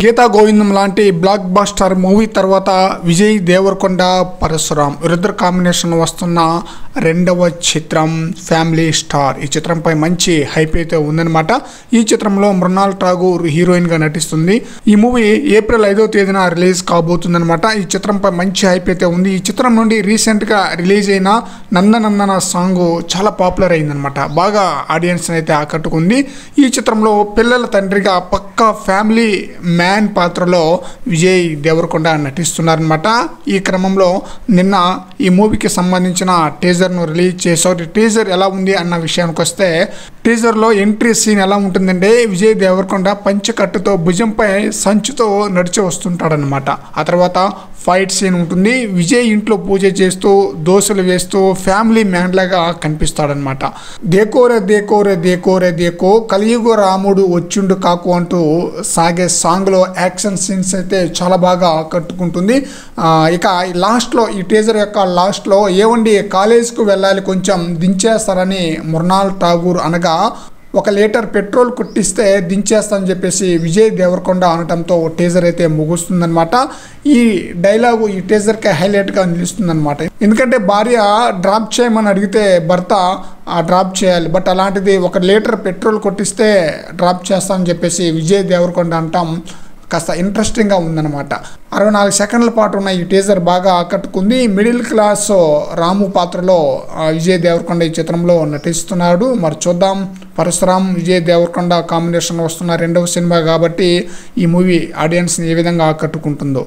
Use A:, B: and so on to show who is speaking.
A: గీతా గోవిందం లాంటి block buster movie తర్వాత విజయ్ దేవరకొండ పరశురామ్ వీరిద్దరు కాంబినేషన్ వస్తున్న రెండవ చిత్రం ఫ్యామిలీ స్టార్. ఈ చిత్రంపై మంచి హైప్ అయితే ఉందన్నమాట. ఈ చిత్రంలో మృణాల్ ఠాగూర్ హీరోయిన్ గా నటిస్తుంది. ఈ మూవీ ఏప్రిల్ 5వ తేదీన రిలీజ్ కాబోతుందన్నమాట. ఈ చిత్రంపై మంచి హైప్ అయితే ఉంది. ఈ చిత్రం నుండి రీసెంట్ గా రిలీజ్ అయిన నందనందన సాంగ్ చాలా పాపులర్ అయిందనమాట. బాగా ఆడియన్స్ అయితే ఆకట్టుకుంది. ఈ చిత్రంలో పిల్లల తండ్రిగా పక్కా ఫ్యామిలీ మ్యాన్ పాత్రలో విజయ్ దేవరకొండ నటిస్తున్నారనమాట. ఈ క్రమంలో నిన్న ఈ మూవీకి సంబంధించిన టీజర్ను రిలీజ్ చేశారు. టీజర్ ఎలా ఉంది అన్న విషయానికి వస్తే, టీజర్లో ఎంట్రీ సీన్ ఎలా ఉంటుందంటే విజయ్ దేవరకొండ పంచకట్టుతో భుజంపై సంచుతో నడిచి వస్తుంటాడనమాట. ఆ తర్వాత ఫైట్ సీన్ ఉంటుంది. విజయ్ ఇంట్లో పూజ చేస్తూ దోశలు వేస్తూ ఫ్యామిలీ మ్యాన్ లాగా కనిపిస్తాడనమాట. దేకోరే దేకోరే దేకోరే దేకో కలియుగ రాముడు వచ్చిండు కాకు అంటూ సాగే సాంగ్లో యాక్షన్ సీన్స్ అయితే చాలా బాగా ఆకట్టుకుంటుంది. ఇక లాస్ట్లో ఈ టీజర్ యొక్క లాస్ట్లో ఏవండి కాలేజ్కు వెళ్ళాలి కొంచెం దించేస్తారని మృణాల్ ఠాగూర్ అనగా ఒక లీటర్ పెట్రోల్ కొట్టిస్తే దించేస్తానని చెప్పేసి విజయ్ దేవరకొండ అనటంతో టీజర్ అయితే ముగుస్తుందన్నమాట. ఈ డైలాగు ఈ టీజర్కి హైలైట్గా నిలుస్తుందన్నమాట. ఎందుకంటే భార్య డ్రాప్ చేయమని అడిగితే భర్త డ్రాప్ చేయాలి. బట్ అలాంటిది ఒక లీటర్ పెట్రోల్ కొట్టిస్తే డ్రాప్ చేస్తానని చెప్పేసి విజయ్ దేవరకొండ అంటాం కాస్త ఇంట్రెస్టింగ్గా ఉందన్నమాట. 64 సెకండ్ల పాటు ఉన్న ఈ టీజర్ బాగా ఆకట్టుకుంది. మిడిల్ క్లాస్ రాము పాత్రలో విజయ్ దేవరకొండ ఈ చిత్రంలో నటిస్తున్నాడు. మరి చూద్దాం, పరశురామ్ విజయ్ దేవరకొండ కాంబినేషన్ వస్తున్న రెండవ సినిమా కాబట్టి ఈ మూవీ ఆడియన్స్ని ఏ విధంగా ఆకట్టుకుంటుందో.